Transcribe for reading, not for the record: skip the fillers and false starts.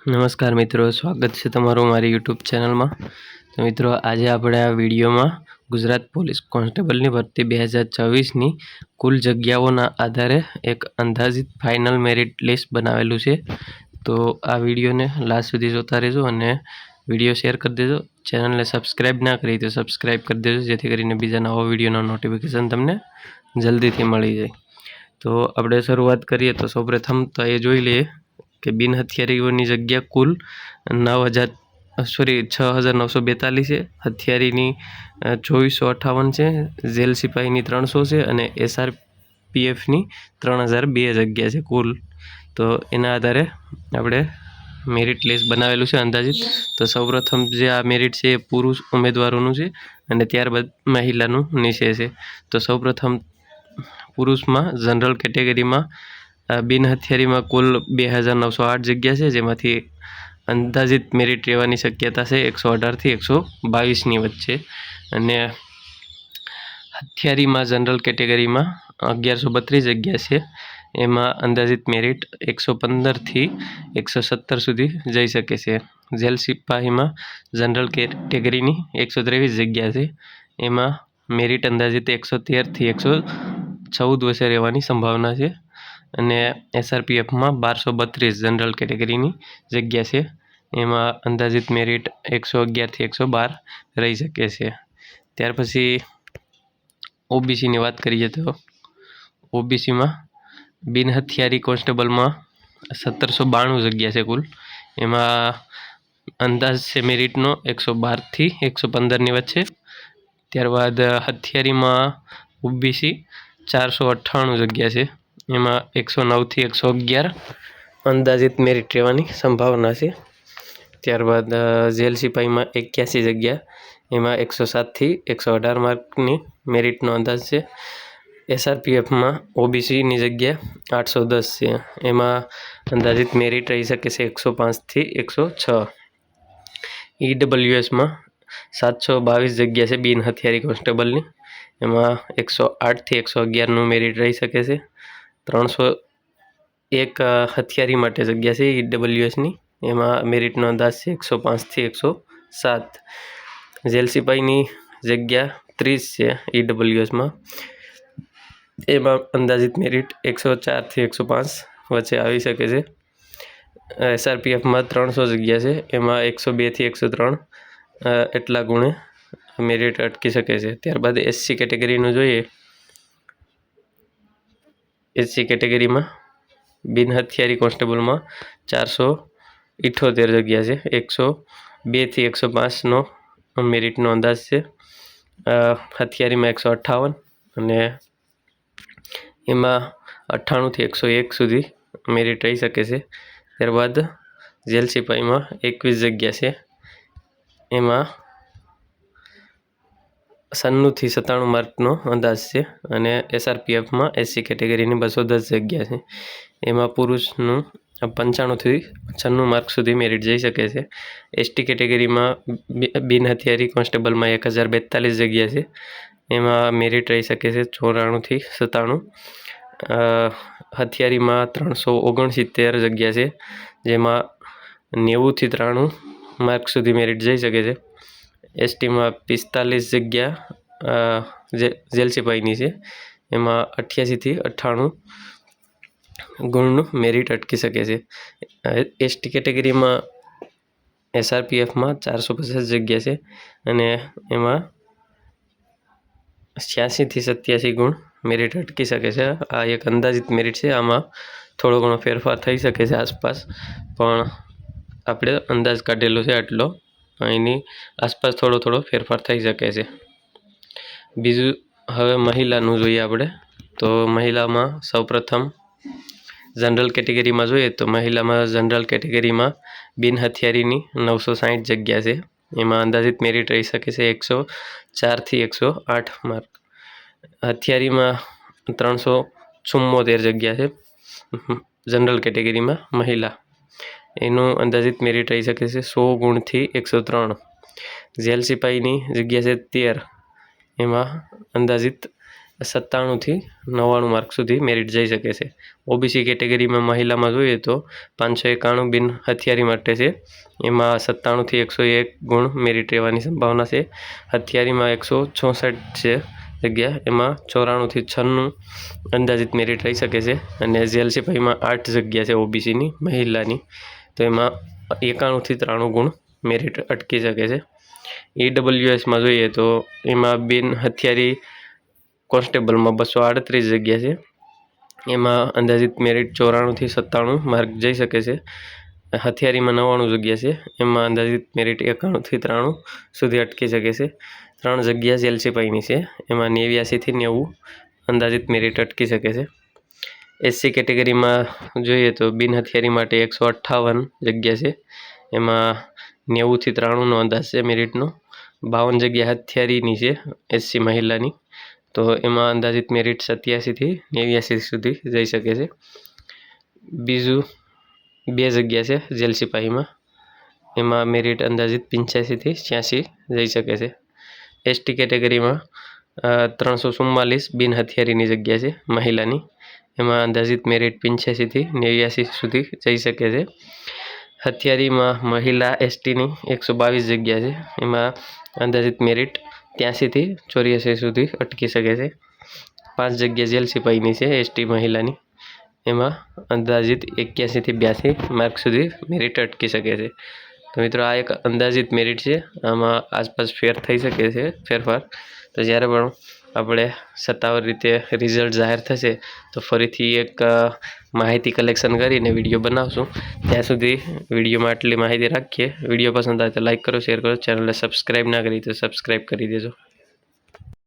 નમસ્કાર મિત્રો, સ્વાગત છે તમારું મારી યુટ્યુબ ચેનલમાં। તો મિત્રો, આજે આપણે આ વિડીયોમાં ગુજરાત પોલીસ કોન્સ્ટેબલની ભરતી 2024ની કુલ જગ્યાઓના આધારે એક અંદાજિત ફાઇનલ મેરિટ લિસ્ટ બનાવેલું છે। તો આ વિડીયોને લાસ્ટ સુધી જોતા રહેજો અને વિડીયો શેર કરી દેજો। ચેનલને સબસ્ક્રાઈબ ના કરી તો સબસ્ક્રાઈબ કરી દેજો, જેથી કરીને બીજા નવા વિડીયોનો નોટિફિકેશન તમને જલ્દીથી મળી જાય। તો આપણે શરૂઆત કરીએ તો સૌપ્રથમ તો એ જોઈ લઈએ કે બિન હથિયારીઓની જગ્યા કુલ 6,942 છે। હથિયારીની 2458 છે। જેલ સિપાહીની 300 છે અને SRPFની 3002 જગ્યા છે કુલ। તો એના આધારે આપણે મેરિટ લિસ્ટ બનાવેલું છે અંદાજિત। તો સૌપ્રથમ જે આ મેરિટ છે એ પુરુષ ઉમેદવારોનું છે અને ત્યારબાદ મહિલાનું નીચે છે। તો સૌપ્રથમ પુરુષમાં જનરલ કેટેગરીમાં બિન હથિયારીમાં કુલ 2908 જગ્યા છે, જેમાંથી અંદાજિત મેરિટ રહેવાની શક્યતા છે 118થી 122ની વચ્ચે। અને હથિયારીમાં જનરલ કેટેગરીમાં 1132 જગ્યા છે, એમાં અંદાજિત મેરિટ 115થી 117 સુધી જઈ શકે છે। જેલ સિપાહીમાં જનરલ કેટેગરીની 123 જગ્યા છે, એમાં મેરિટ અંદાજિત 113થી 114 વચ્ચે રહેવાની સંભાવના છે। અને SRPFમાં 1232 જનરલ કેટેગરીની જગ્યા છે, એમાં અંદાજિત મેરિટ 111થી 112 રહી શકે છે। ત્યાર પછી OBCની વાત કરીએ તો OBCમાં બિન હથિયારી કોન્સ્ટેબલમાં 1792 જગ્યા છે કુલ, એમાં અંદાજ છે મેરિટનો 112થી 115ની વચ્ચે। ત્યારબાદ હથિયારીમાં OBC 498 જગ્યા છે, એમાં 109થી 111 અંદાજિત મેરિટ રહેવાની સંભાવના છે। ત્યારબાદ જેલ સિપાહીમાં 81 જગ્યા, એમાં 107થી 118 માર્કની મેરિટનો અંદાજ છે। SRPFમાં OBCની જગ્યા 810 છે, એમાં અંદાજિત મેરિટ રહી શકે છે 105થી 106। EWSમાં 722 જગ્યા છે બિન હથિયારી કોન્સ્ટેબલની, એમાં 108થી 111નું મેરિટ રહી શકે છે। 301 હથિયારી માટે જગ્યા છે EWSની, એમાં મેરિટનો અંદાજ છે 105થી 107। જેલ સિપાહીની જગ્યા 30 છે EWSમાં, એમાં અંદાજિત મેરિટ 104થી 105 વચ્ચે આવી શકે છે। SRPFમાં 300 જગ્યા છે, એમાં 102થી 103 એટલા ગુણે મેરિટ અટકી શકે છે। ત્યારબાદ SC કેટેગરીનું જોઈએ, SC કેટેગરીમાં બિન હથિયારી કોન્સ્ટેબલમાં 478 જગ્યા છે, 102થી 105નો મેરિટનો અંદાજ છે। હથિયારીમાં 158 અને એમાં 98થી 101 સુધી મેરિટ રહી શકે છે। ત્યારબાદ જેલ સિપાહીમાં 21 જગ્યા છે, એમાં 96થી 97 માર્કનો અંદાજ છે। અને SRPFમાં SC કેટેગરીની 210 જગ્યા છે, એમાં પુરુષનું 95થી 96 માર્ક સુધી મેરિટ જઈ શકે છે। ST કેટેગરીમાં બિન હથિયારી કોન્સ્ટેબલમાં 1042 જગ્યા છે, એમાં મેરિટ રહી શકે છે 94થી 97। હથિયારીમાં 369 જગ્યા છે, જેમાં 90થી 93 માર્ક સુધી મેરિટ જઈ શકે છે। STમાં 45 જગ્યા જેલ સિપાહીની છે, એમાં 88થી 98 ગુણનું મેરિટ અટકી શકે છે। ST કેટેગરીમાં SRPFમાં 450 જગ્યા છે અને એમાં 86થી 87 ગુણ મેરિટ અટકી શકે છે। આ એક અંદાજિત મેરિટ છે, આમાં થોડો ઘણો ફેરફાર થઈ શકે છે આસપાસ, પણ આપણે અંદાજ કાઢેલો છે આટલો, એની આસપાસ થોડો ફેરફાર થઈ શકે છે। બીજું હવે મહિલાનું જોઈએ આપણે, તો મહિલામાં સૌપ્રથમ જનરલ કેટેગરીમાં જોઈએ તો મહિલામાં જનરલ કેટેગરીમાં બિન હથિયારીની 960 જગ્યા છે, એમાં અંદાજિત મેરિટ રહી શકે છે 104થી 108 માર્ક। હથિયારીમાં 374 જગ્યા છે જનરલ કેટેગરીમાં મહિલા, એનું અંદાજિત મેરિટ રહી શકે છે 100 ગુણથી 103। જેલ સિપાહીની જગ્યા છે 13, એમાં અંદાજિત 97થી 99 માર્ક સુધી મેરિટ જઈ શકે છે। ઓબીસી કેટેગરીમાં મહિલામાં જોઈએ તો 591 બિન હથિયારી માટે છે, એમાં 97થી 101 ગુણ મેરિટ રહેવાની સંભાવના છે। હથિયારીમાં 164 છે જગ્યા, એમાં 94થી 96 અંદાજિત મેરિટ રહી શકે છે। અને જેલ સિપાહીમાં 8 જગ્યા છે ઓબીસીની મહિલાની, તો એમાં 91થી 93 ગુણ મેરિટ અટકી શકે છે। ઈડબ્લ્યુએસમાં જોઈએ તો એમાં બિન હથિયારી કોન્સ્ટેબલમાં 238 જગ્યા છે, એમાં અંદાજિત મેરિટ 94થી 97 માર્ક જઈ શકે છે। હથિયારીમાં 99 જગ્યા છે, એમાં અંદાજિત મેરિટ 91થી 93 સુધી અટકી શકે છે। 3 જગ્યા જેલ સિપાહીની છે, એમાં 89થી 90 અંદાજિત મેરિટ અટકી શકે છે। એસસી કેટેગરીમાં જોઈએ તો બિન હથિયારી માટે 158 જગ્યા છે, એમાં 90થી 93નો અંદાજ છે મેરિટનો। 52 જગ્યા હથિયારીની છે એસસી મહિલાની, તો એમાં અંદાજિત મેરિટ 87થી 89 સુધી જઈ શકે છે। બીજું 2 જગ્યા છે જેલ સિપાહીમાં, એમાં મેરિટ અંદાજિત 85થી 86 જઈ શકે છે। એસટી કેટેગરીમાં 344 બિન હથિયારીની જગ્યા છે મહિલાની, એમાં અંદાજિત મેરિટ 85થી 89 સુધી જઈ શકે છે। હથિયારીમાં મહિલા એસટીની 122 જગ્યા છે, એમાં અંદાજિત મેરિટ 83થી 84 સુધી અટકી શકે છે। 5 જગ્યા જેલ સિપાહીની છે એસટી મહિલાની, એમાં અંદાજિત 81થી 82 માર્ક સુધી મેરિટ અટકી શકે છે। તો મિત્રો આ એક અંદાજિત મેરિટ છે, આમાં આસપાસ ફેર થઈ શકે છે ફેરફાર। તો જ્યારે પણ આપણે સત્તાવાર રીતે રિઝલ્ટ જાહેર થશે તો ફરીથી એક માહિતી કલેક્શન કરીને વિડીયો બનાવશું। ત્યાં સુધી વિડીયોમાં આટલી માહિતી રાખીએ। વિડીયો પસંદ આવે તો લાઈક કરો, શેર કરો, ચેનલને સબસ્ક્રાઈબ ના કરી તો સબસ્ક્રાઈબ કરી દેજો।